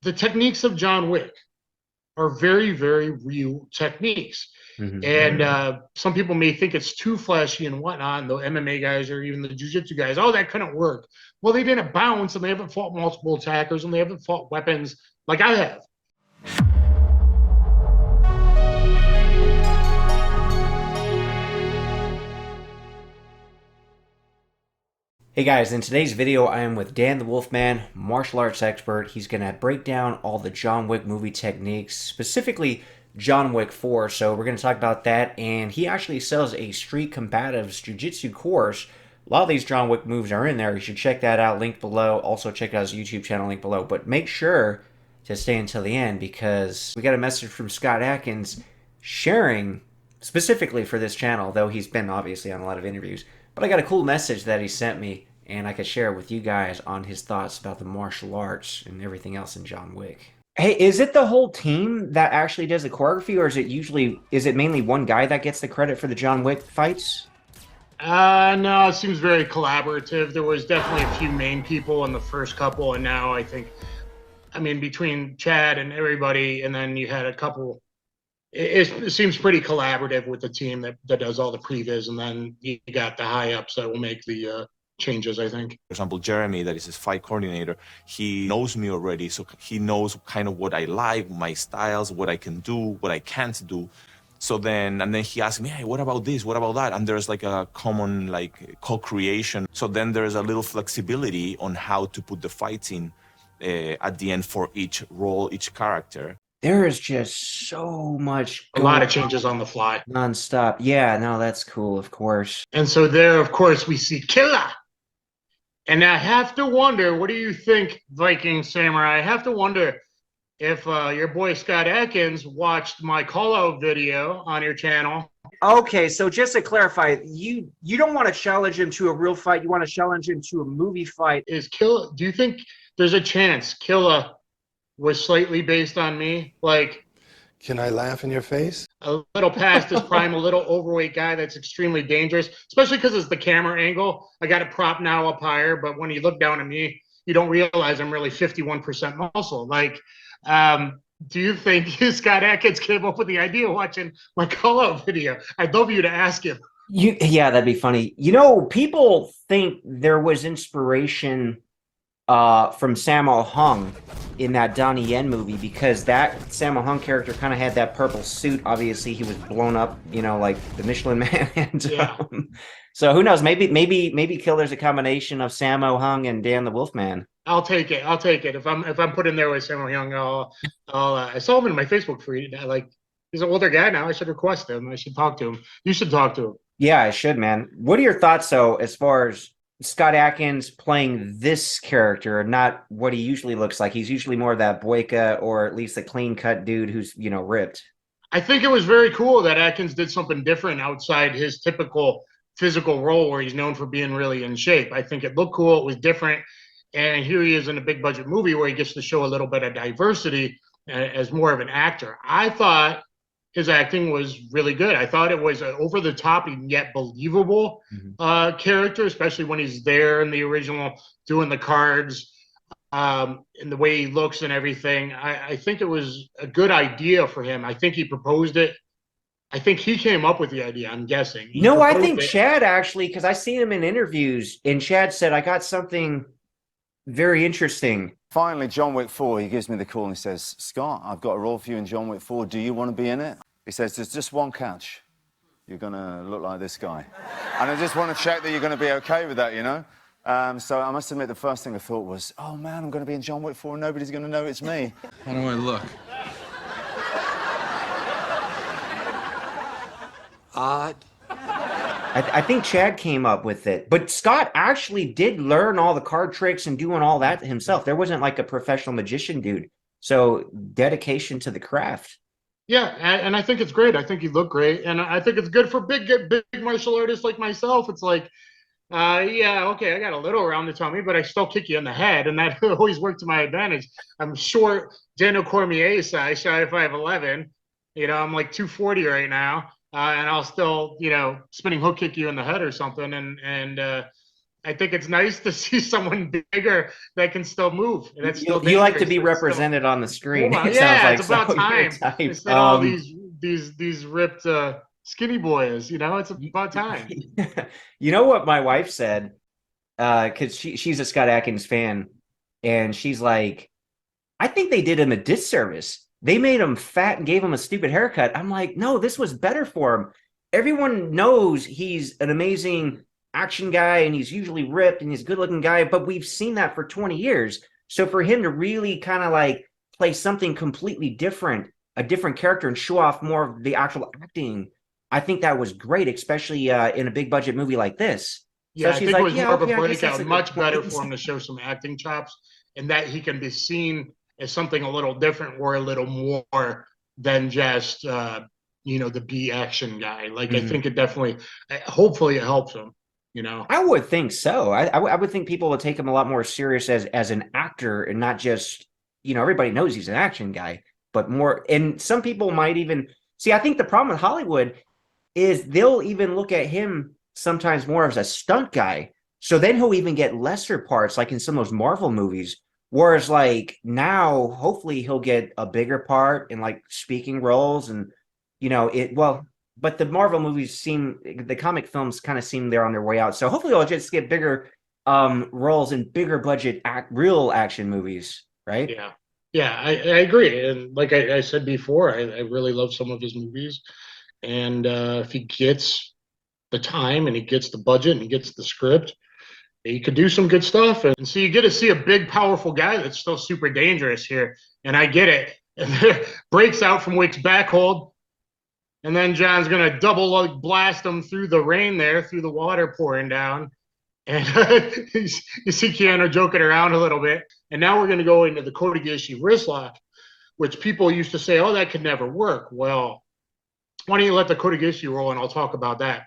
the techniques of John Wick are very, very real techniques. And some people may think it's too flashy and whatnot, and the MMA guys or even the jiu-jitsu guys, oh, that couldn't work. Well, they didn't bounce, and they haven't fought multiple attackers, and they haven't fought weapons like I have. Hey guys, in today's video I am with Dan the Wolfman, martial arts expert. He's going to break down all the John Wick movie techniques, specifically John Wick 4. So we're going to talk about that, and he actually sells a Street Combatives Jiu-Jitsu course. A lot of these John Wick moves are in there. You should check that out, link below. Also check out his YouTube channel, link below. But make sure to stay until the end because we got a message from Scott Adkins sharing specifically for this channel, though he's been obviously on a lot of interviews. But I got a cool message that he sent me, and I could share it with you guys on his thoughts about the martial arts and everything else in John Wick. Hey, is it the whole team that actually does the choreography, or is it mainly one guy that gets the credit for the John Wick fights? No, it seems very collaborative. There was definitely a few main people in the first couple, and now I think, between Chad and everybody, and then you had a couple. It seems pretty collaborative with the team that does all the previs, and then you got the high ups that will make the changes, I think. For example, Jeremy, that is his fight coordinator, he knows me already, so he knows kind of what I like, my styles, what I can do, what I can't do. So then he asked me, hey, what about this? What about that? And there's like a common co-creation. So then there's a little flexibility on how to put the fights in at the end for each role, each character. There is just so much. A lot of changes on the fly. Non-stop. Yeah, no, that's cool, of course. And so there, of course, we see Killa. And I have to wonder, what do you think, Viking Samurai? I have to wonder if your boy Scott Adkins watched my call-out video on your channel. Okay, so just to clarify, you don't want to challenge him to a real fight. You want to challenge him to a movie fight. Is Killa? Do you think there's a chance Killa was slightly based on me? Like, can I laugh in your face? A little past his prime, a little overweight guy that's extremely dangerous, especially because it's the camera angle. I got a prop now up higher, but when you look down at me, you don't realize I'm really 51% muscle. Like, do you think Scott Adkins came up with the idea watching my call-out video? I'd love you to ask him. Yeah, that'd be funny. You know, people think there was inspiration from Sammo Hung in that Donnie Yen movie, because that Sammo Hung character kind of had that purple suit. Obviously, he was blown up, you know, like the Michelin Man. And, yeah. So who knows? Maybe Killer's a combination of Sammo Hung and Dan the Wolfman. I'll take it. I'll take it. If I'm put in there with Sammo Hung, I saw him in my Facebook feed. Like, he's an older guy now. I should request him. I should talk to him. You should talk to him. Yeah, I should, man. What are your thoughts, though, as far as Scott Adkins playing this character, not what he usually looks like? He's usually more of that boyka, or at least a clean-cut dude who's, you know, ripped. I think it was very cool that Adkins did something different outside his typical physical role where he's known for being really in shape. I think it looked cool. It was different. And here he is in a big-budget movie where he gets to show a little bit of diversity as more of an actor. I thought his acting was really good. I thought it was an over-the-top and yet believable character, especially when he's there in the original doing the cards, and the way he looks and everything. I think it was a good idea for him. I think he proposed it. I think he came up with the idea, I'm guessing. No, I think Chad actually, because I seen him in interviews, and Chad said, I got something very interesting. Finally, John Wick 4, he gives me the call and he says, Scott, I've got a role for you in John Wick 4. Do you want to be in it? He says, there's just one catch. You're going to look like this guy. And I just want to check that you're going to be okay with that, you know? So I must admit, the first thing I thought was, oh man, I'm going to be in John Wick 4 and nobody's going to know it's me. How do I look? Odd. I think Chad came up with it, but Scott actually did learn all the card tricks and doing all that himself. There wasn't like a professional magician dude. So dedication to the craft. Yeah, and I think it's great. I think he looked great, and I think it's good for big martial artists like myself. It's like, yeah, okay, I got a little around the tummy, but I still kick you in the head, and that always worked to my advantage. I'm short, Daniel Cormier size, shy of 5'11". You know, I'm like 240 right now. And I'll still, you know, spinning hook kick you in the head or something. And I think it's nice to see someone bigger that can still move. And that's still You like to dangerous. be It's represented on the screen. Well, It sounds yeah, like it's about so you're time. type. Instead of all these ripped skinny boys, you know, it's about time. You know what my wife said? Because she's a Scott Adkins fan, and she's like, I think they did him a disservice. They made him fat and gave him a stupid haircut. I'm like, no, this was better for him. Everyone knows he's an amazing action guy and he's usually ripped and he's a good looking guy, but we've seen that for 20 years. So for him to really kind of like play something completely different, a different character, and show off more of the actual acting, I think that was great, especially in a big budget movie like this. So Yeah, I she's think it like, was yeah, more of okay, a I guess that's breakout. a good Much better point. for him to show some acting chops and that he can be seen as something a little different or a little more than just the B action guy. Like I think it definitely, hopefully, it helps him. You know. I would think so. I would think people would take him a lot more serious as an actor and not just, everybody knows he's an action guy, but more. And some people might even see. I think the problem with Hollywood is they'll even look at him sometimes more as a stunt guy. So then he'll even get lesser parts, like in some of those Marvel movies. Whereas, like now, hopefully he'll get a bigger part in like speaking roles, and but the Marvel movies the comic films kind of seem they're on their way out. So hopefully they'll just get bigger roles in bigger budget real action movies, right? Yeah. Yeah, I agree. And like I said before, I really love some of his movies. And if he gets the time and he gets the budget and he gets the script, he could do some good stuff. And so you get to see a big, powerful guy that's still super dangerous here. And I get it. And breaks out from Wick's back hold. And then John's going to double blast him through the rain there, through the water pouring down. And you see Keanu joking around a little bit. And now we're going to go into the Kotegaeshi wrist lock, which people used to say, oh, that could never work. Well, why don't you let the Kotegaeshi roll and I'll talk about that.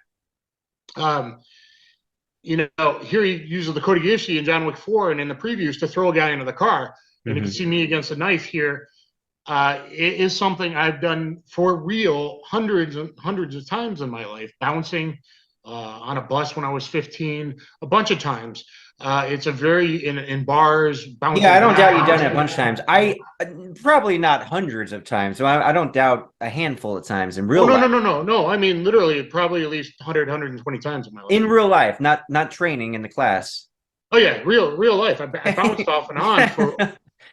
Here he uses the Kotegaeshi in John Wick 4 and in the previews to throw a guy into the car. And you can see me against a knife here. It is something I've done for real hundreds and hundreds of times in my life, bouncing on a bus when I was 15, a bunch of times. It's a very in bars. Bouncing. Yeah, I don't doubt you've done it a bunch of times. I probably not hundreds of times. So I don't doubt a handful of times in real life. No. I mean, literally, probably at least 100, 120 times in my life. In real life, not training in the class. Oh yeah, real life. I bounced off and on for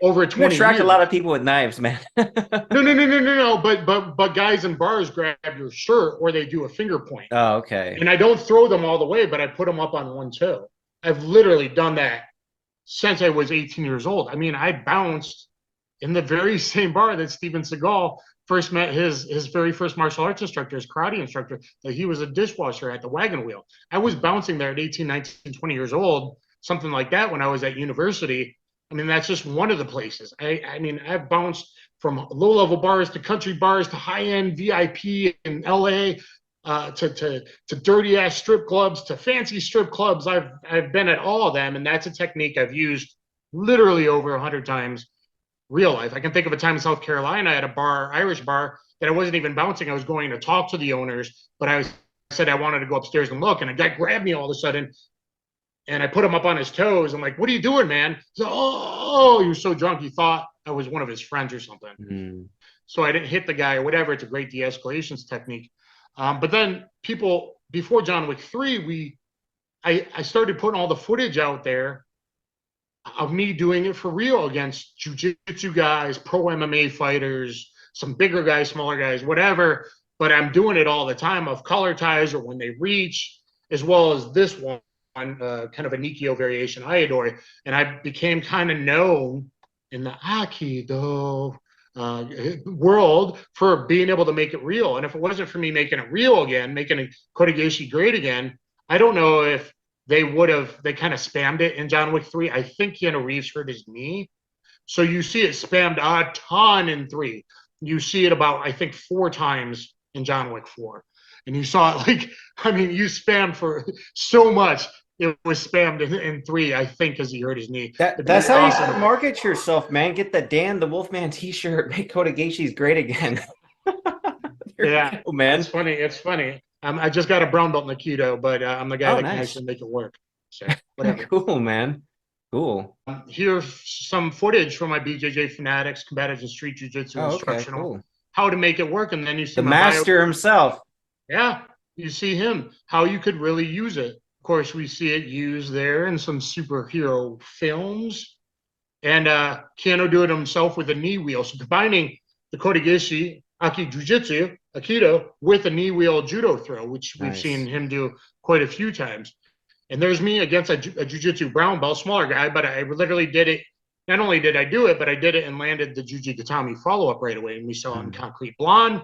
over 20 you attract years. a lot of people with knives, man. No. But guys in bars grab your shirt or they do a finger point. Oh, okay. And I don't throw them all the way, but I put them up on one toe. I've literally done that since I was 18 years old. I mean, I bounced in the very same bar that Steven Seagal first met his very first martial arts instructor, his karate instructor, that he was a dishwasher at the Wagon Wheel. I was bouncing there at 18, 19, 20 years old, something like that when I was at university. I mean, that's just one of the places. I mean, I've bounced from low-level bars to country bars to high-end VIP in LA, to dirty-ass strip clubs, to fancy strip clubs. I've been at all of them, and that's a technique I've used literally over 100 times real life. I can think of a time in South Carolina at a bar, Irish bar, that I wasn't even bouncing. I was going to talk to the owners, but I said I wanted to go upstairs and look, and a guy grabbed me all of a sudden, and I put him up on his toes. I'm like, what are you doing, man? He's like, oh, he was so drunk he thought I was one of his friends or something. So I didn't hit the guy or whatever. It's a great de-escalation technique. But then people, before John Wick 3, I started putting all the footage out there of me doing it for real against jiu-jitsu guys, pro MMA fighters, some bigger guys, smaller guys, whatever. But I'm doing it all the time of collar ties or when they reach, as well as this one, kind of a Nikio variation, Iodori. And I became kind of known in the Aikido world for being able to make it real. And if it wasn't for me making it real again, making a Kotegaeshi great again, I don't know if they kind of spammed it in John Wick 3. I think Keanu Reeves hurt his knee. So you see it spammed a ton in 3. You see it about, I think, 4 times in John Wick 4. And you saw it you spammed for so much. It was spammed in 3, I think, because he hurt his knee. That's how awesome. You market yourself, man. Get the Dan the Wolfman t-shirt. Make Kotegaeshi's great again. Yeah, man. It's funny. I just got a brown belt in Aikido, but I'm the guy that can actually make it work. So whatever. Cool, man. Cool. Here's some footage from my BJJ Fanatics, Combatives and Street Jiu-Jitsu Oh, okay, instructional, cool. how to make it work. And then you see The my master himself. Yeah, you see him, how you could really use it. Of course, we see it used there in some superhero films. And Keanu do it himself with a knee wheel. So combining the Kotegishi, Aki Jiu-Jitsu, Aikido, with a knee wheel judo throw, which we've seen him do quite a few times. And there's me against a Jiu-Jitsu brown belt, smaller guy, but I literally did it. Not only did I do it, but I did it and landed the Jujigatami follow-up right away. And we saw it in Concrete Blonde.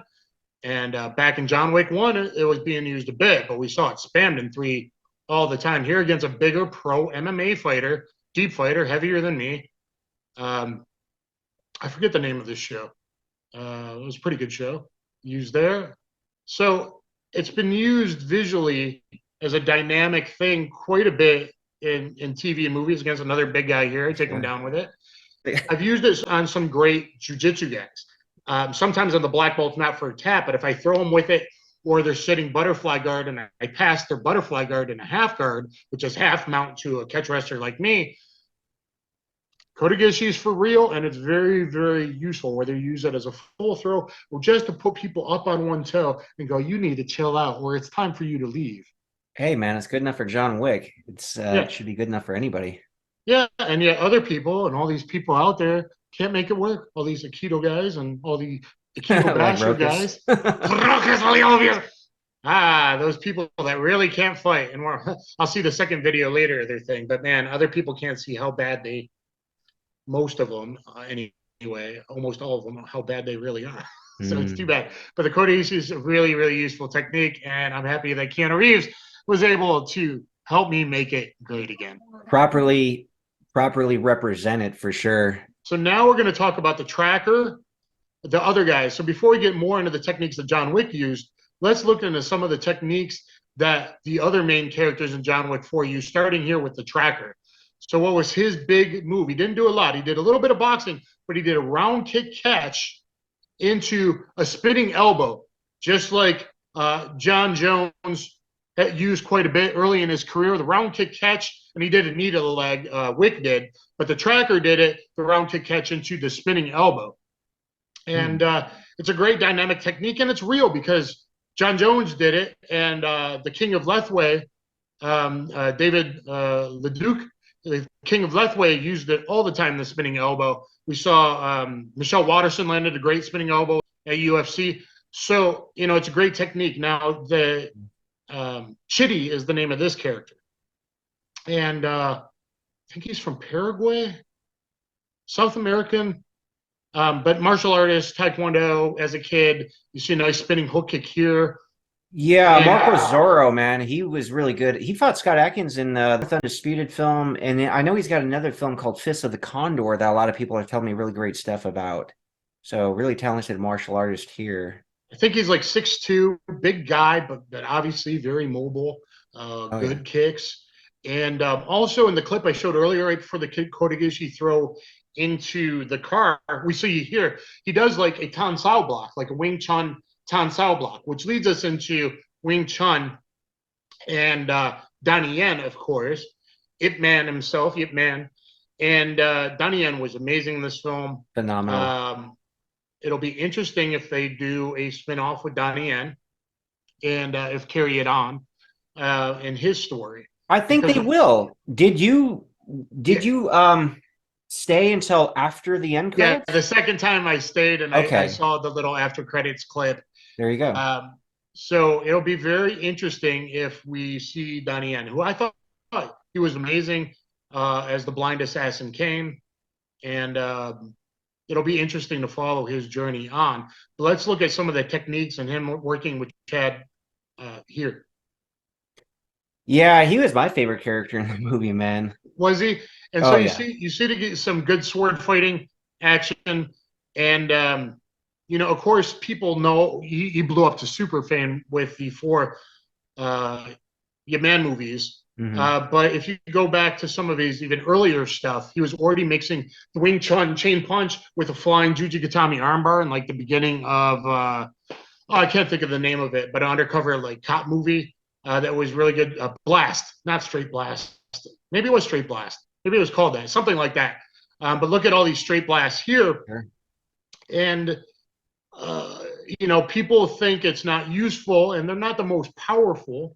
And back in John Wick 1, it was being used a bit, but we saw it spammed in 3 all the time. Here against a bigger pro MMA fighter, deep fighter, heavier than me. I forget the name of this show. It was a pretty good show. Used there. So it's been used visually as a dynamic thing quite a bit in TV and movies against another big guy here. I take him down with it. I've used this on some great jiu-jitsu guys. Sometimes on the black belts, not for a tap, but if I throw them with it or they're sitting butterfly guard and I pass their butterfly guard in a half guard, which is half mount to a catch wrestler like me, Kotegishi is for real, and it's very, very useful, whether you use it as a full throw or just to put people up on one toe and go, you need to chill out, or it's time for you to leave. Hey, man, it's good enough for John Wick. It should be good enough for anybody. Yeah, and yet other people and all these people out there can't make it work. All these Aikido guys and all the Aikido basher guys. Those people that really can't fight. And I'll see the second video later of their thing. But, man, other people can't see how bad most of them, anyway, almost all of them, how bad they really are. So it's too bad. But the Kotegishi is a really, really useful technique, and I'm happy that Keanu Reeves was able to help me make it great again. Properly represent it for sure. So now we're going to talk about the tracker, the other guys. So before we get more into the techniques that John Wick used, let's look into some of the techniques that the other main characters in John Wick 4 used, starting here with the tracker. So what was his big move? He didn't do a lot. He did a little bit of boxing, but he did a round kick catch into a spinning elbow, just like John Jones had used quite a bit early in his career, the round kick catch, and he did a knee to the leg, Wick did, but the tracker did it, the round kick catch into the spinning elbow. And it's a great dynamic technique, and it's real because John Jones did it, and the King of Lethway, David Leduc, the King of Lethway, used it all the time, the spinning elbow. We saw Michelle Watterson landed a great spinning elbow at UFC. So, it's a great technique. Now, the Chitty is the name of this character. And I think he's from Paraguay, South American, but martial artist, Taekwondo as a kid. You see a nice spinning hook kick here. Yeah, Marco Zorro, man, he was really good. He fought Scott Adkins in the Undisputed film, and I know he's got another film called Fist of the Condor that a lot of people are telling me really great stuff about. So really talented martial artist here. I think he's like 6'2", big guy, but obviously very mobile, good kicks. And also in the clip I showed earlier, right before the Kotegishi throw into the car, we see here, he does like a Tan Sao block, like a Wing Chun Tan Sao block, which leads us into Wing Chun and Donnie Yen, of course, Ip Man himself, Ip Man. And Donnie Yen was amazing in this film. Phenomenal. It'll be interesting if they do a spin-off with Donnie Yen and if carry it on in his story. I think they will. Did you stay until after the end credits? Yeah, the second time I stayed and I saw the little after credits clip. There you go. So it'll be very interesting if we see Donnie Yen, who I thought he was amazing as the blind assassin came. And it'll be interesting to follow his journey on. But let's look at some of the techniques and him working with Chad here. Yeah, he was my favorite character in the movie, man. Was he? And so you see to get some good sword fighting action. And, of course, people know he blew up to super fan with the 4 Man movies. But if you go back to some of his even earlier stuff, he was already mixing the Wing Chun chain punch with a flying Jujigatami armbar in like the beginning of, I can't think of the name of it, but an undercover like cop movie that was really good. Blast, not Straight Blast. Maybe it was straight blast. Maybe it was called that, something like that. But look at all these straight blasts here. Sure. And, you know, people think it's not useful and they're not the most powerful.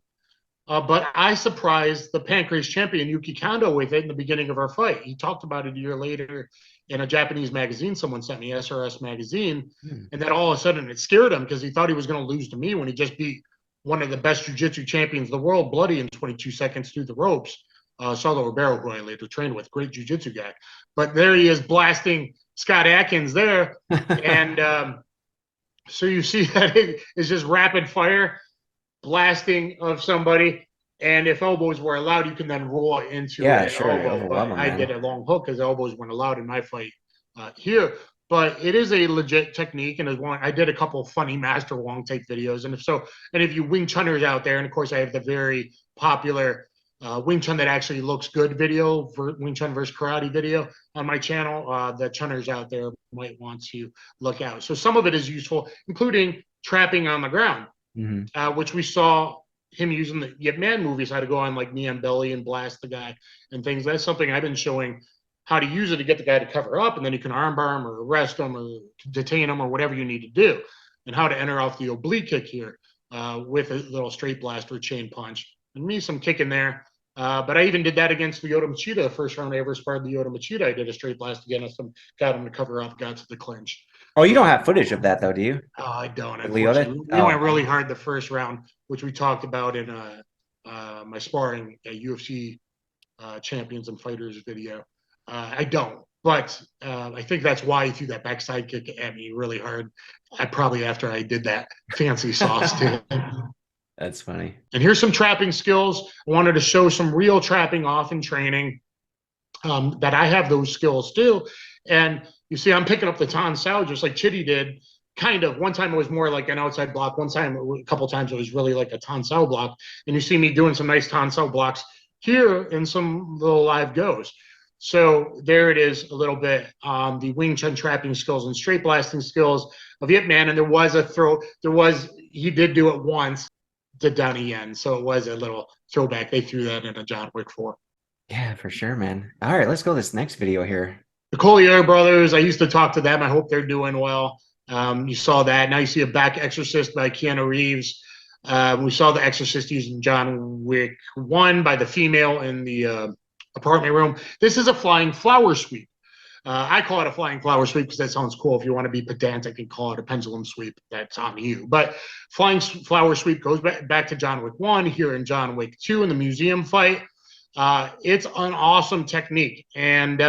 But I surprised the Pancrase champion, Yuki Kondo, with it in the beginning of our fight. He talked about it a year later in a Japanese magazine someone sent me, SRS magazine. And then all of a sudden it scared him because he thought he was going to lose to me when he just beat one of the best jiu-jitsu champions in the world, bloody in 22 seconds through the ropes. Saulo Ribeiro, who I later trained with, great jiu-jitsu guy. But there he is blasting Scott Adkins there. And so you see that it's just rapid fire blasting of somebody, and if elbows were allowed, you can then roll into an elbow. But I did a long hook because elbows weren't allowed in my fight here. But it is a legit technique, and as one, I did a couple of funny Master Wong take videos, and if you Wing Chunners out there, and of course I have the very popular Wing Chun that actually looks good video, Wing Chun versus karate video on my channel. The Chunners out there might want to look out. So some of it is useful, including trapping on the ground. Which we saw him using the Yip Man movies, how to go on like knee on belly and blast the guy and things. That's something I've been showing how to use it to get the guy to cover up, and then you can armbar him or arrest him or detain him or whatever you need to do, and how to enter off the oblique kick here with a little straight blast or chain punch. And me some kick in there. But I even did that against Lyoto Machida. The first round I ever sparred Lyoto Machida, I did a straight blast against him, got him to cover up, got to the clinch. Oh, you don't have footage of that though, do you? Oh, I don't. We went really hard the first round, which we talked about in my sparring UFC champions and fighters video. I don't, but I think that's why he threw that backside kick at me really hard. Probably after I did that fancy sauce too. That's funny. And here's some trapping skills. I wanted to show some real trapping off in training that I have those skills too. And you see, I'm picking up the Tan Sao just like Chitty did. Kind of. One time it was more like an outside block. A couple times it was really like a Tan Sao block. And you see me doing some nice Tan Sao blocks here and some little live goes. So there it is a little bit on the Wing Chun trapping skills and straight blasting skills of Yip Man. And there was a throw. He did do it once to Donnie Yen. So it was a little throwback. They threw that in a John Wick 4. Yeah, for sure, man. All right, let's go to this next video here. The Collier brothers, I used to talk to them. I hope they're doing well. You saw that. Now you see a back exorcist by Keanu Reeves. We saw the exorcist using John Wick 1 by the female in the apartment room. This is a flying flower sweep. I call it a flying flower sweep because that sounds cool. If you want to be pedantic and call it a pendulum sweep, that's on you. But flying flower sweep goes back to John Wick 1 here in John Wick 2 in the museum fight. It's an awesome technique. And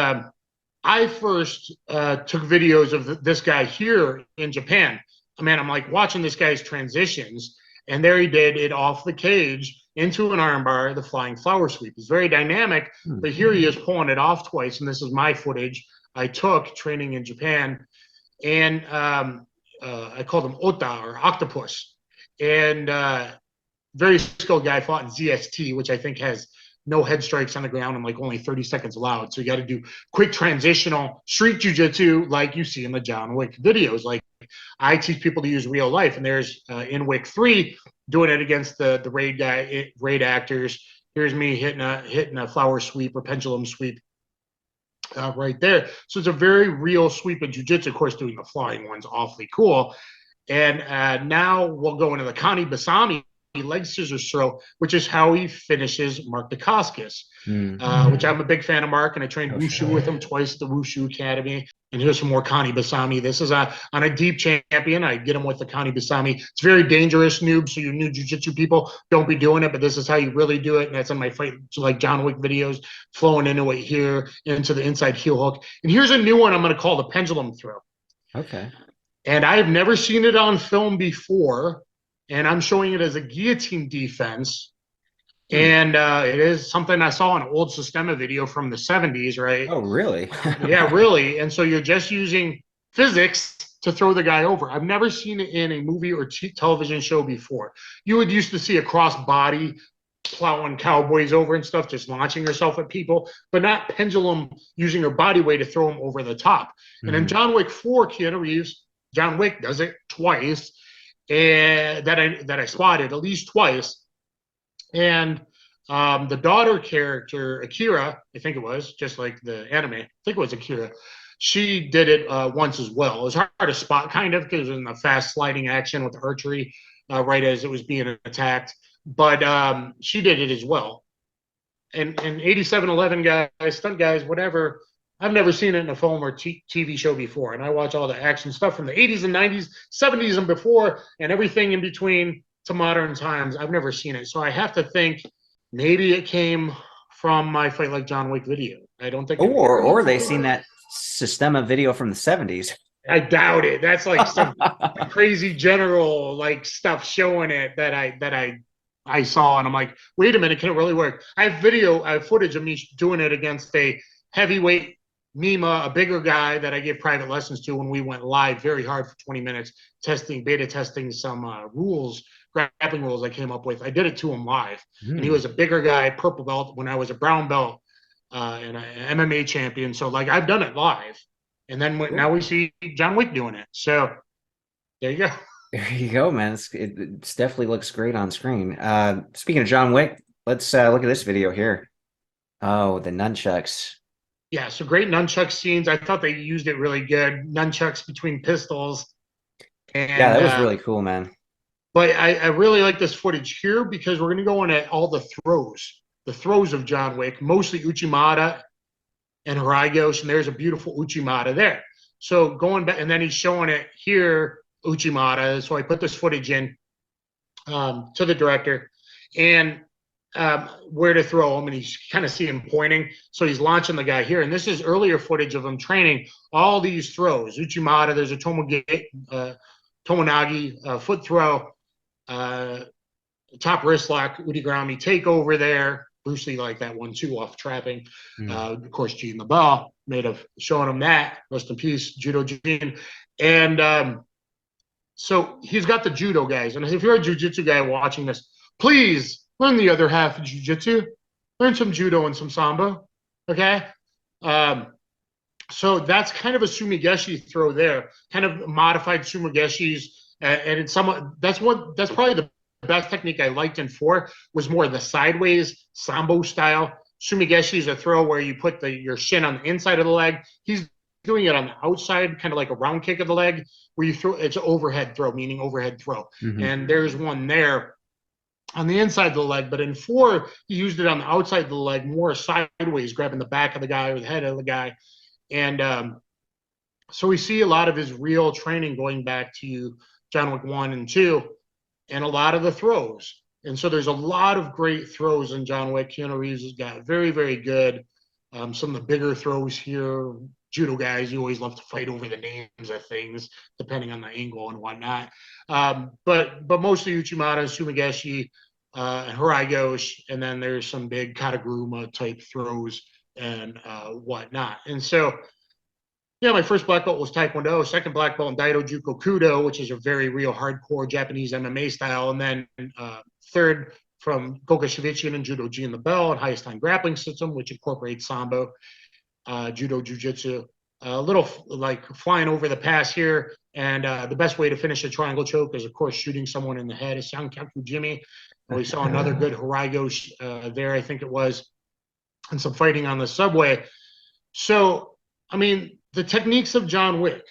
I first took videos of this guy here in Japan. Man, I'm like watching this guy's transitions, and there he did it off the cage into an armbar, the flying flower sweep. It's very dynamic, but here he is pulling it off twice, and this is my footage I took training in Japan. And I called him Ota, or octopus. And very skilled guy, fought in ZST, which I think has no head strikes on the ground and like only 30 seconds allowed. So you got to do quick transitional street jiu-jitsu like you see in the John Wick videos. Like I teach people to use real life, and there's in Wick 3 doing it against the raid actors. Here's me hitting a flower sweep or pendulum sweep right there. So it's a very real sweep in jiu-jitsu. Of course, doing the flying one's awfully cool. And now we'll go into the Kani Basami leg scissors throw, which is how he finishes Mark Dacascos, which I'm a big fan of Mark, and I trained Wushu with him twice at the Wushu Academy. And here's some more Kani Basami. This is on a deep champion. I get him with the Kani Basami. It's very dangerous, noob, so you new jiu-jitsu people don't be doing it, but this is how you really do it, and that's in my fight, like John Wick videos, flowing into it here, into the inside heel hook. And here's a new one I'm going to call the pendulum throw. Okay. And I have never seen it on film before, and I'm showing it as a guillotine defense. And it is something I saw in an old Sistema video from the 70s, right? Oh, really? Yeah, really. And so you're just using physics to throw the guy over. I've never seen it in a movie or television show before. You would used to see a cross-body plowing cowboys over and stuff, just launching herself at people, but not pendulum using her body weight to throw them over the top. And in John Wick 4, Keanu Reeves, John Wick does it twice, and that I spotted at least twice. And The daughter character, Akira, I think it was, just like the anime, I think it was Akira. She did it once as well. It was hard to spot, kind of, because it was in the fast sliding action with the archery, right as it was being attacked. But she did it as well. And 8711 guys, stunt guys, whatever. I've never seen it in a film or TV show before. And I watch all the action stuff from the 80s and 90s, 70s and before, and everything in between to modern times. I've never seen it. So I have to think maybe it came from my Fight Like John Wick video. I don't think. Or they seen that Sistema video from the 70s. I doubt it. That's like some crazy general like stuff showing it that I saw, and I'm like, wait a minute, can it really work? I have footage of me doing it against a heavyweight Mima, a bigger guy that I gave private lessons to when we went live very hard for 20 minutes, beta testing some grappling rules I came up with. I did it to him live, and he was a bigger guy, purple belt, when I was a brown belt and an MMA champion. So like I've done it live, and then now we see John Wick doing it. So there you go. There you go, man. It definitely looks great on screen. Speaking of John Wick, let's look at this video here. Oh, the nunchucks. Yeah, so great nunchuck scenes. I thought they used it really good. Nunchucks between pistols. And, yeah, that was really cool, man. But I really like this footage here because we're going to go in at all the throws of John Wick, mostly Uchimada and Haraigosh, and there's a beautiful Uchimada there. So going back, and then he's showing it here, Uchimada. So I put this footage in to the director, and where to throw him, and you kind of see him pointing. So he's launching the guy here, and this is earlier footage of him training all these throws. Uchimada, there's a Tomonagi foot throw, top wrist lock, Udigrami takeover there. Bruce Lee like that one too, off trapping. Of course, Gene LaBelle made of showing him that. Rest in peace, Judo Gene. And so he's got the judo guys, and if you're a jiu-jitsu guy watching this, please learn the other half of jiu-jitsu. Learn some judo and some sambo, okay? So that's kind of a sumigeshi throw there, kind of modified sumigeshis, and it's somewhat that's probably the best technique I liked in 4 was more the sideways sambo style. Sumigeshi is a throw where you put your shin on the inside of the leg. He's doing it on the outside, kind of like a round kick of the leg, where you throw. It's an overhead throw, meaning overhead throw. And there's one there on the inside of the leg, but in 4, he used it on the outside of the leg, more sideways, grabbing the back of the guy or the head of the guy. And so we see a lot of his real training going back to John Wick 1 and 2, and a lot of the throws. And so there's a lot of great throws in John Wick. Keanu Reeves has got very, very good. Some of the bigger throws here. Judo guys, you always love to fight over the names of things, depending on the angle and whatnot. But mostly Uchimata, Sumigeshi, and Haraigosh, and then there's some big Kataguruma type throws and whatnot. And so, yeah, my first black belt was Taekwondo, second black belt in Daido Juko Kudo, which is a very real hardcore Japanese MMA style, and then third from Goka Shivichin and Judo Gene LaBelle and highest time grappling system, which incorporates Sambo, Judo Jiu-Jitsu. A little like flying over the pass here, and the best way to finish a triangle choke is, of course, shooting someone in the head. Is Sankaku Jimmy. We saw another good Haraigosh there, I think it was, and some fighting on the subway. So, I mean, the techniques of John Wick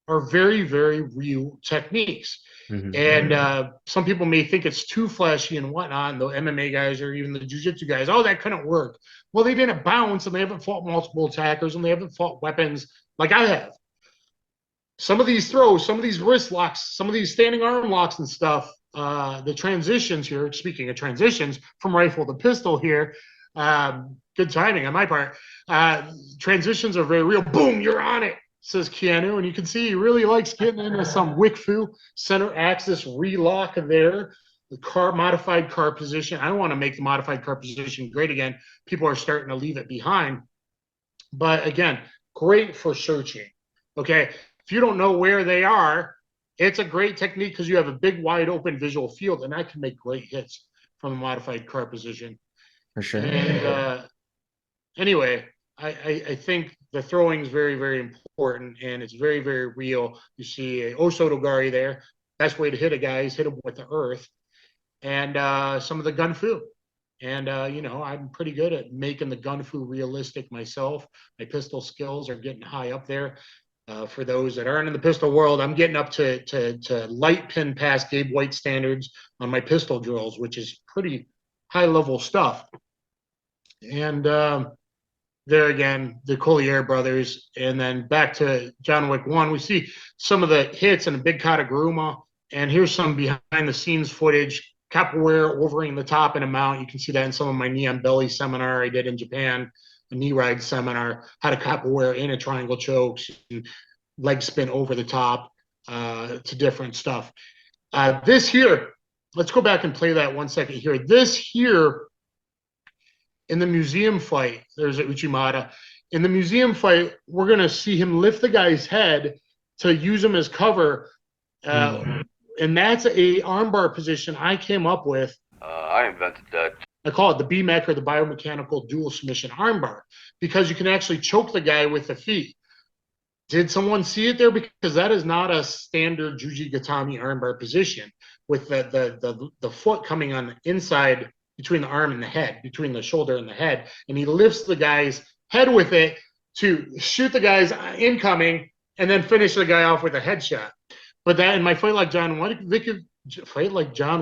are very, very real techniques. And some people may think it's too flashy and whatnot, and the MMA guys or even the jiu-jitsu guys, oh, that couldn't work. Well, they didn't bounce, and they haven't fought multiple attackers, and they haven't fought weapons like I have. Some of these throws, some of these wrist locks, some of these standing arm locks and stuff, the transitions here, speaking of transitions, from rifle to pistol here, good timing on my part. Transitions are very real. Boom, you're on it, says Keanu. And you can see he really likes getting into some Wick Fu center axis relock there. The modified car position. I want to make the modified car position great again. People are starting to leave it behind. But again, great for searching. Okay. If you don't know where they are, it's a great technique because you have a big, wide open visual field, and I can make great hits from a modified car position. For sure. And anyway, I think the throwing is very, very important, and it's very, very real. You see a Osotogari there. Best way to hit a guy is hit him with the earth. And some of the gun fu. And, I'm pretty good at making the gun fu realistic myself. My pistol skills are getting high up there. For those that aren't in the pistol world, I'm getting up to light pin past Gabe White standards on my pistol drills, which is pretty high level stuff. And there again, the Collier brothers. And then back to John Wick 1, we see some of the hits and a big Kataguruma. And here's some behind the scenes footage. Capoeira overing the top and a mount. You can see that in some of my knee on belly seminar I did in Japan, a knee ride seminar, how to capoeira in a triangle chokes, and leg spin over the top, to different stuff. This here, let's go back and play that 1 second here. This here, in the museum fight, there's an Uchimada. In the museum fight, we're going to see him lift the guy's head to use him as cover. And that's a armbar position I came up with. I invented that. I call it the bmac, or the biomechanical dual submission armbar, because you can actually choke the guy with the feet. Did someone see it there? Because that is not a standard Juji Gatami armbar position, with the foot coming on the inside between the arm and the head, between the shoulder and the head. And he lifts the guy's head with it to shoot the guy's incoming and then finish the guy off with a headshot. But that in my Fight Like John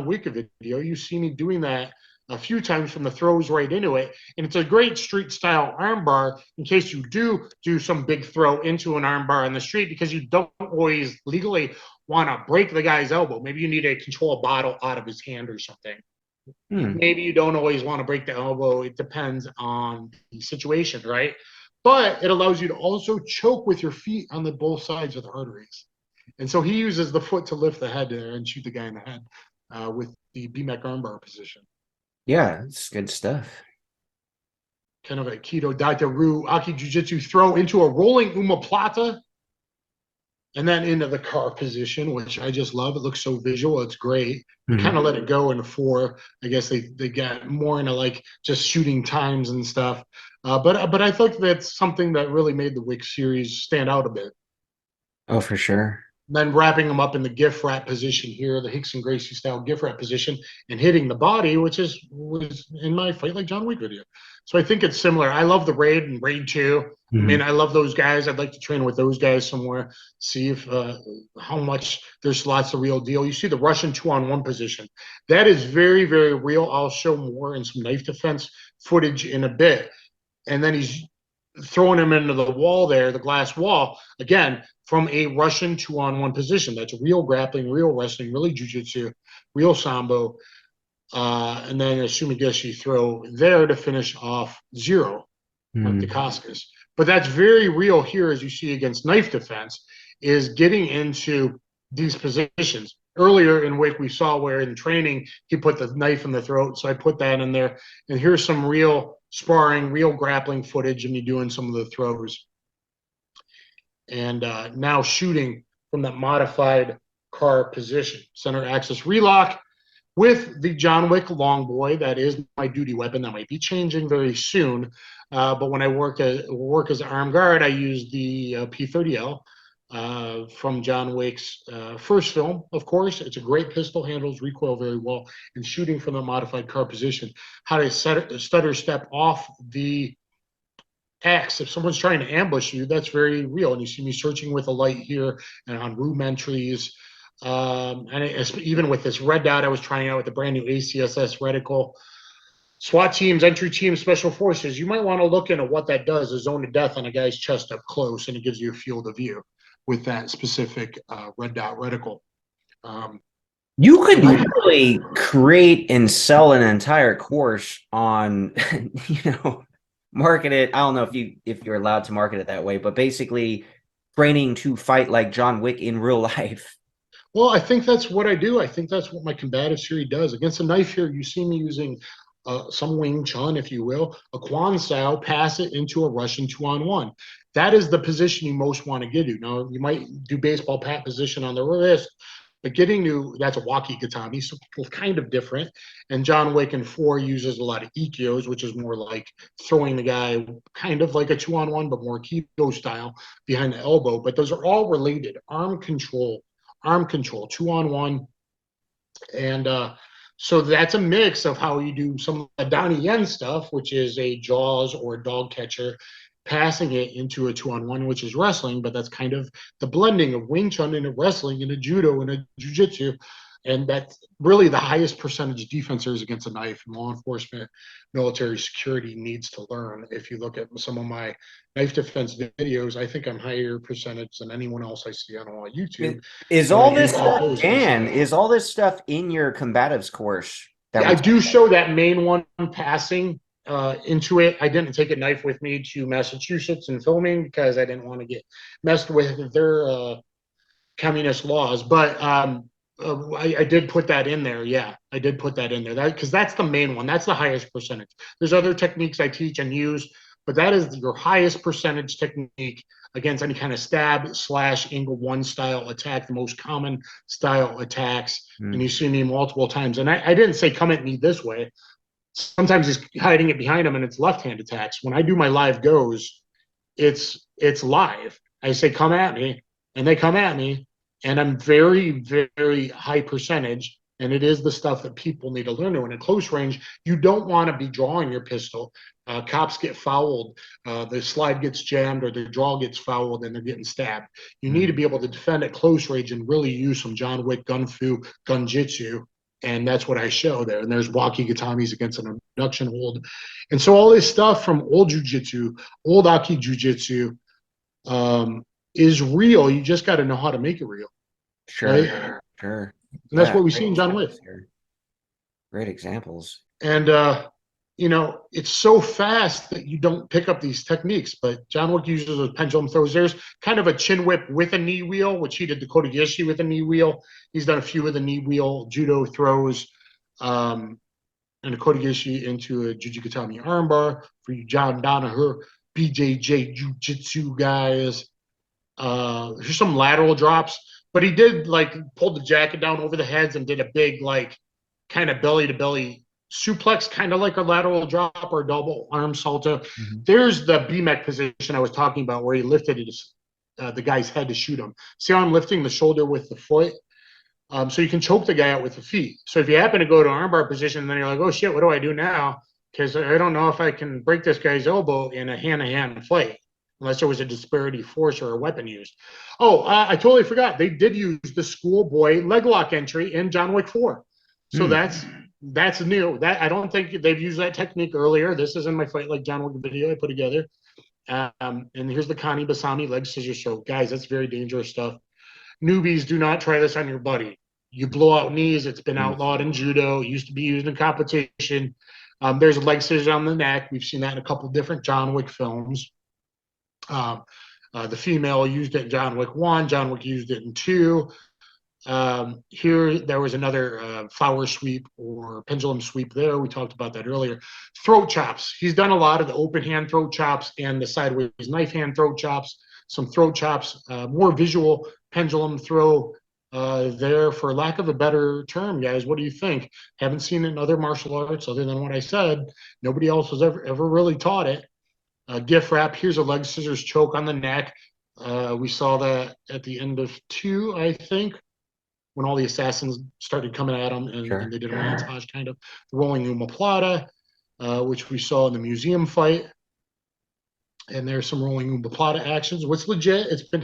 Wick video, you see me doing that a few times from the throws right into it. And it's a great street style armbar in case you do some big throw into an armbar on the street, because you don't always legally want to break the guy's elbow. Maybe you need to control a bottle out of his hand or something. Maybe you don't always want to break the elbow. It depends on the situation, right? But it allows you to also choke with your feet on the both sides of the arteries. And so he uses the foot to lift the head there and shoot the guy in the head with the bmac armbar position. Yeah, it's good stuff. Kind of a Aikido Daita-Ryu Aki Jiu-Jitsu throw into a rolling umaplata, and then into the car position, which I just love. It looks so visual. It's great. Kind of let it go in 4. I guess they got more into like just shooting times and stuff. But I think that's something that really made the Wick series stand out a bit. Oh, for sure. Then wrapping them up in the gift wrap position here, the Hicks and Gracie style gift wrap position, and hitting the body, which was in my Fight Like John Wick video. So I think it's similar. I love the Raid and Raid 2. I mean, I love those guys. I'd like to train with those guys somewhere, see if how much there's lots of real deal. You see the Russian 2-on-1 position. That is very, very real. I'll show more in some knife defense footage in a bit. And then he's throwing him into the wall there, the glass wall, again, from a Russian 2-on-1 position. That's real grappling, real wrestling, really jiu-jitsu, real sambo. And then a sumigeshi throw there to finish off 0 with the Koskas. But that's very real here, as you see against knife defense, is getting into these positions. Earlier in Wick, we saw where in training, he put the knife in the throat. So I put that in there. And here's some real sparring, real grappling footage of me doing some of the throws. And now shooting from that modified car position. Center axis relock with the John Wick long boy. That is my duty weapon. That might be changing very soon. But when I work as an armed guard, I use the P30L from John Wick's first film, of course. It's a great pistol, handles recoil very well, and shooting from the modified car position. How to stutter step off the X. If someone's trying to ambush you, that's very real. And you see me searching with a light here and on room entries. Even with this red dot I was trying out with the brand new ACSS reticle. SWAT teams, entry teams, special forces, you might want to look into what that does, a zone of death on a guy's chest up close, and it gives you a field of view with that specific red dot reticle. You could literally create and sell an entire course on, market it. I don't know if you're allowed to market it that way, but basically training to fight like John Wick in real life. Well, I think that's what I do. I think that's what my combative series does. Against a knife here, you see me using some Wing Chun, if you will, a Quan style, pass it into a Russian 2-on-1. That is the position you most want to get to. Now, you might do baseball pat position on the wrist, but getting to, that's a Waki Gatami, so kind of different. And John Wick in 4 uses a lot of Ikkyos, which is more like throwing the guy kind of like a 2-on-1, but more Aikido style behind the elbow. But those are all related. Arm control, 2-on-1. And So that's a mix of how you do some of the Donnie Yen stuff, which is a jaws or a dog catcher, passing it into a 2-on-1, which is wrestling, but that's kind of the blending of Wing Chun and a wrestling and a judo and a jiu-jitsu. And that's really the highest percentage defense there is against a knife. And law enforcement, military security needs to learn. If you look at some of my knife defense videos, I think I'm higher percentage than anyone else I see on all YouTube. Is And all I this use all stuff, those Dan, pieces. is all this stuff in your combatives course? That I do show that main one passing into it. I didn't take a knife with me to Massachusetts and filming because I didn't want to get messed with their communist laws. But I did put that in there. Yeah, I did put that in there. That because that's the main one. That's the highest percentage. There's other techniques I teach and use, but that is your highest percentage technique against any kind of stab slash angle one style attack, the most common style attacks. And you see me multiple times. And I didn't say come at me this way. Sometimes he's hiding it behind him and it's left-hand attacks. When I do my live goes, it's live. I say come at me, and they come at me, and I'm very, very high percentage. And it is the stuff that people need to learn to. In a close range, you don't want to be drawing your pistol. Cops get fouled, the slide gets jammed, or the draw gets fouled, and they're getting stabbed. You need to be able to defend at close range and really use some John Wick gun fu, gun jitsu, and that's what I show there. And there's waki-gatamis against an abduction hold, and so all this stuff from old jiu-jitsu, old Aki jiu-jitsu, is real. You just got to know how to make it real. Sure, right? sure. And that's what we see in John Wick. Great examples. And it's so fast that you don't pick up these techniques. But John Wick uses those pendulum throws. There's kind of a chin whip with a knee wheel, which he did the Kotegaeshi with a knee wheel. He's done a few of the knee wheel judo throws, and a Kotegaeshi into a Jujigatami armbar for you John Donaher, BJJ Jiu-Jitsu guys. Here's some lateral drops. But he did pulled the jacket down over the heads and did a big kind of belly to belly suplex, kind of like a lateral drop or double arm salto. There's the bmac position I was talking about where he lifted the guy's head to shoot him. See how I'm lifting the shoulder with the foot? So you can choke the guy out with the feet. So if you happen to go to armbar position, and then you're like, oh shit, what do I do now? Because I don't know if I can break this guy's elbow in a hand-to-hand fight, unless there was a disparity force or a weapon used. Oh, I totally forgot. They did use the Schoolboy leg lock entry in John Wick 4. So that's new. That I don't think they've used that technique earlier. This is in my Fight Like John Wick video I put together. And here's the Kani Basami leg scissors show. Guys, that's very dangerous stuff. Newbies, do not try this on your buddy. You blow out knees. It's been outlawed in judo. It used to be used in competition. There's a leg scissors on the neck. We've seen that in a couple different John Wick films. The female used it in John Wick 1. John Wick used it in 2. Here, there was another flower sweep or pendulum sweep there. We talked about that earlier. Throat chops. He's done a lot of the open hand throat chops and the sideways knife hand throat chops. Some throat chops, more visual pendulum throw there, for lack of a better term, guys. What do you think? Haven't seen it in other martial arts other than what I said. Nobody else has ever really taught it. Gift wrap. Here's a leg scissors choke on the neck. We saw that at the end of 2, I think, when all the assassins started coming at him, and they did a montage kind of. The rolling omoplata, which we saw in the museum fight. And there's some rolling omoplata actions. What's legit? It's been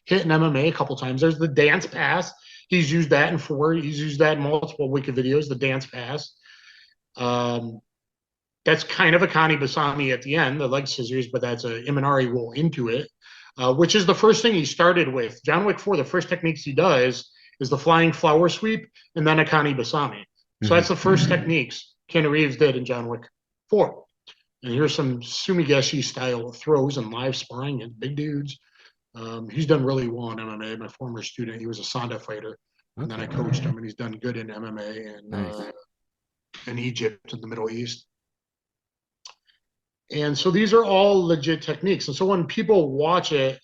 hit in MMA a couple times. There's the dance pass. He's used that in 4. He's used that in multiple Wicked videos, the dance pass. That's kind of a Kani Basami at the end, the leg scissors, but that's a Imanari roll into it, which is the first thing he started with. John Wick 4, the first techniques he does is the flying flower sweep and then a Kani Basami. So that's the first techniques Keanu Reeves did in John Wick 4. And here's some Sumigeshi style throws and live sparring and big dudes. He's done really well in MMA. My former student, he was a Sanda fighter, and then I coached him, and he's done good in MMA and in Egypt and the Middle East. And so these are all legit techniques. And so when people watch it,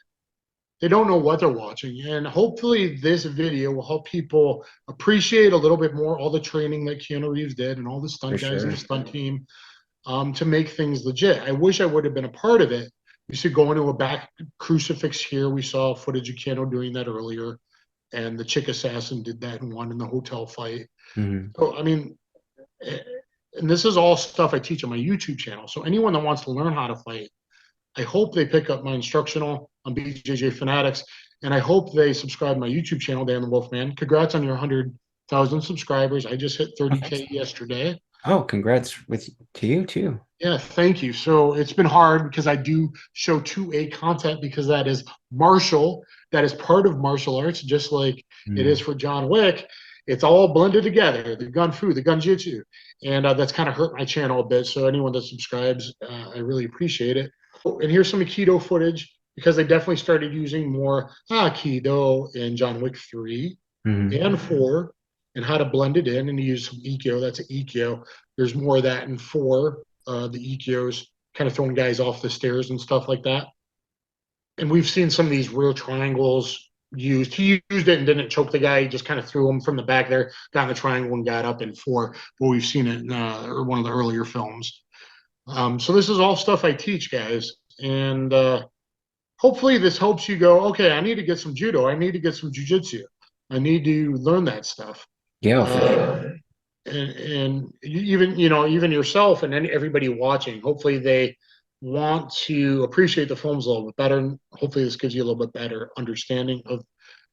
they don't know what they're watching. And hopefully this video will help people appreciate a little bit more all the training that Keanu Reeves did and all the stunt guys and the stunt team to make things legit. I wish I would have been a part of it. We should go into a back crucifix here. We saw footage of Keanu doing that earlier. And the chick assassin did that in one in the hotel fight. So, I mean, And this is all stuff I teach on my YouTube channel. So anyone that wants to learn how to fight, I hope they pick up my instructional on BJJ Fanatics, and I hope they subscribe to my YouTube channel, Dan the Wolfman. Congrats on your 100,000 subscribers. I just hit 30K yesterday. Oh, congrats to you too. Yeah, thank you. So it's been hard because I do show 2A content because that is martial. That is part of martial arts, just like it is for John Wick. It's all blended together, the gun fu, the gun jitsu. And that's kind of hurt my channel a bit. So anyone that subscribes, I really appreciate it. And here's some Aikido footage because they definitely started using more Aikido in John Wick 3 and 4 and how to blend it in and use some Ikkyo. That's an Ikkyo. There's more of that in 4, the Ikkyos, kind of throwing guys off the stairs and stuff like that. And we've seen some of these real triangles used. He used it and didn't choke the guy. He just kind of threw him from the back there, got in the triangle and got up in 4. But we've seen it in one of the earlier films. So this is all stuff I teach, guys. And hopefully this helps you go, okay, I need to get some judo. I need to get some jiu-jitsu. I need to learn that stuff. Yeah. And even, even yourself and everybody watching, hopefully they want to appreciate the films a little bit better. And hopefully this gives you a little bit better understanding of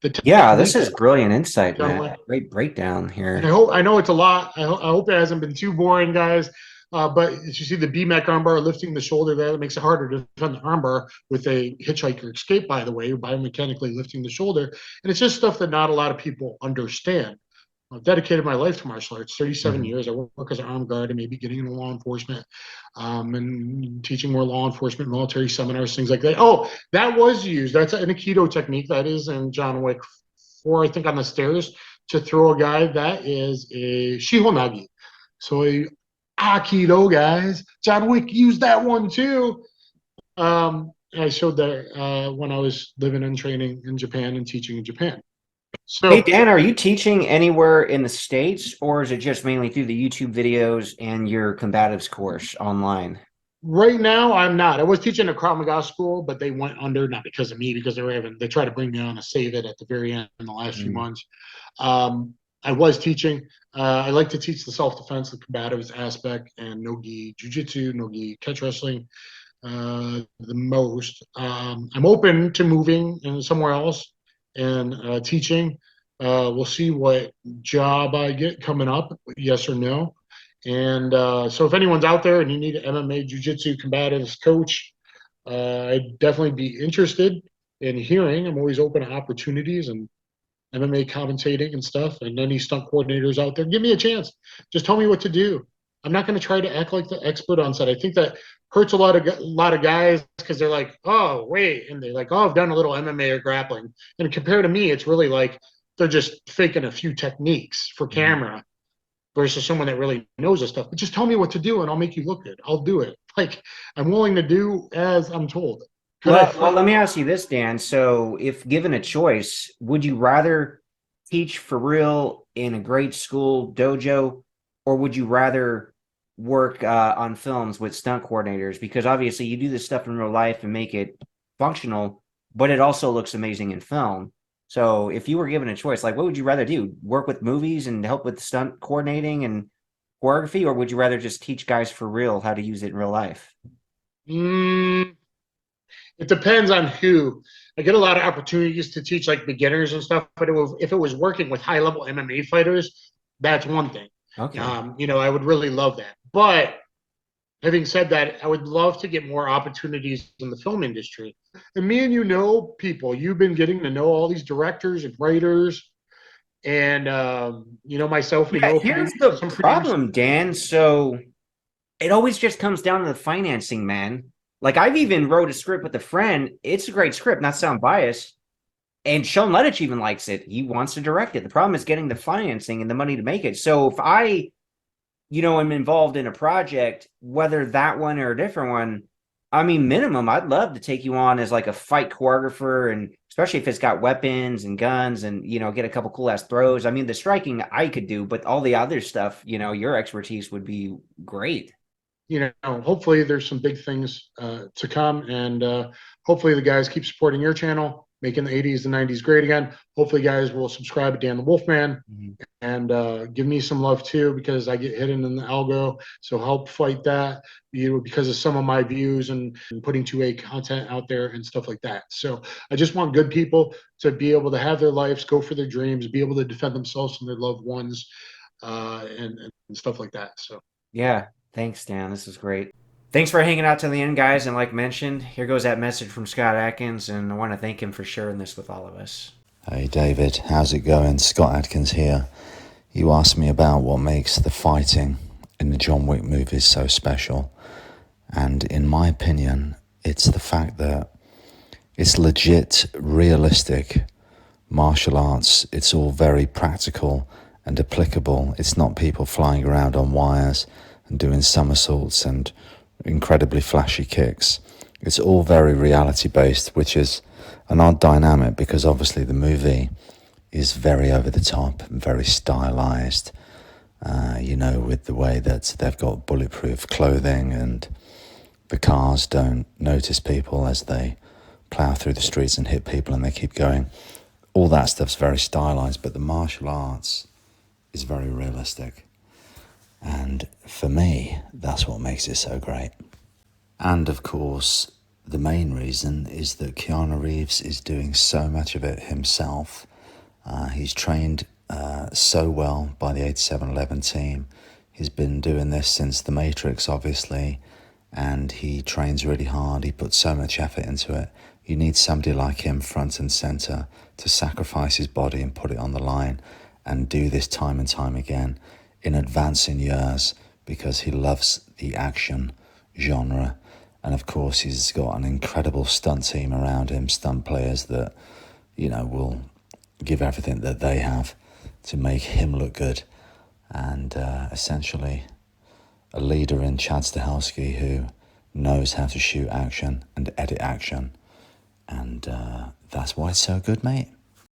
the Yeah, this is brilliant insight, John man. Wick. Great breakdown here. And I know it's a lot. I hope it hasn't been too boring, guys. But as you see the bmac armbar lifting the shoulder there, that makes it harder to defend the armbar with a hitchhiker escape, by the way, biomechanically lifting the shoulder. And it's just stuff that not a lot of people understand. I've dedicated my life to martial arts, 37 years. I work as an armed guard and maybe getting into law enforcement and teaching more law enforcement, military seminars, things like that. Oh, that was used. That's an Aikido technique. That is in John Wick 4, I think, on the stairs to throw a guy. That is a Shihonagi. So a Aikido, guys. John Wick used that one too. I showed that when I was living and training in Japan and teaching in Japan. So, Hey, Dan, are you teaching anywhere in the States, or is it just mainly through the YouTube videos and your Combatives course online? right now, I'm not. I was teaching a Krav Maga school, but they went under, not because of me, because they tried to bring me on to save it at the very end in the last few months. I was teaching. I like to teach the self-defense, the combatives aspect, and no-gi jiu-jitsu, no-gi catch wrestling the most. I'm open to moving in somewhere else and teaching. We'll see what job I get coming up, yes or no. And so if anyone's out there and you need an MMA jiu-jitsu combatives coach, I'd definitely be interested in hearing. I'm always open to opportunities and MMA commentating and stuff. And any stunt coordinators out there, give me a chance. Just tell me what to do. I'm not going to try to act like the expert on set. I think that hurts a lot of guys because they're like, oh, wait. And they're like, oh, I've done a little MMA or grappling. And compared to me, it's really like they're just faking a few techniques for camera versus someone that really knows this stuff. But just tell me what to do and I'll make you look good. I'll do it. Like, I'm willing to do as I'm told. Well, let me ask you this, Dan. So if given a choice, would you rather teach for real in a great school dojo, or would you rather work on films with stunt coordinators? Because obviously you do this stuff in real life and make it functional, but it also looks amazing in film. So if you were given a choice, like what would you rather do? Work with movies and help with stunt coordinating and choreography, or would you rather just teach guys for real how to use it in real life? It depends on who. I get a lot of opportunities to teach like beginners and stuff, but if it was working with high-level MMA fighters, that's one thing. Okay. I would really love that. But having said that, I would love to get more opportunities in the film industry. And me and people, you've been getting to know all these directors and writers and, myself, Here's the problem, Dan. So it always just comes down to the financing, man. Like I've even wrote a script with a friend. It's a great script, not sound biased. And Sean Lettich even likes it. He wants to direct it. The problem is getting the financing and the money to make it. So if I, am involved in a project, whether that one or a different one, I mean, minimum, I'd love to take you on as like a fight choreographer, and especially if it's got weapons and guns and, get a couple cool ass throws. I mean, the striking I could do, but all the other stuff, your expertise would be great. Hopefully there's some big things to come, and hopefully the guys keep supporting your channel. making the 80s and 90s great again. Hopefully, guys will subscribe to Dan the Wolfman and give me some love too, because I get hidden in the algo. So help fight that, because of some of my views and putting 2A content out there and stuff like that. So I just want good people to be able to have their lives, go for their dreams, be able to defend themselves and their loved ones, and stuff like that. So Yeah, thanks, Dan. This is great. Thanks for hanging out to the end, guys. And like mentioned, here goes that message from Scott Adkins, and I want to thank him for sharing this with all of us. Hey David, how's it going? Scott Adkins here. You asked me about what makes the fighting in the John Wick movies so special. And in my opinion, it's the fact that it's legit, realistic martial arts. It's all very practical and applicable. It's not people flying around on wires and doing somersaults and incredibly flashy kicks. It's all very reality based, which is an odd dynamic because obviously the movie is very over the top and very stylized, with the way that they've got bulletproof clothing and the cars don't notice people as they plow through the streets and hit people and they keep going. All that stuff's very stylized, but the martial arts is very realistic. And for me, that's what makes it so great. And of course, the main reason is that Keanu Reeves is doing so much of it himself. He's trained so well by the 8711 team. He's been doing this since The Matrix, obviously, and he trains really hard. He puts so much effort into it. You need somebody like him front and center to sacrifice his body and put it on the line and do this time and time again in advancing years because he loves the action genre. And of course, he's got an incredible stunt team around him, stunt players that, will give everything that they have to make him look good. And essentially, a leader in Chad Stahelski who knows how to shoot action and edit action. And that's why it's so good, mate.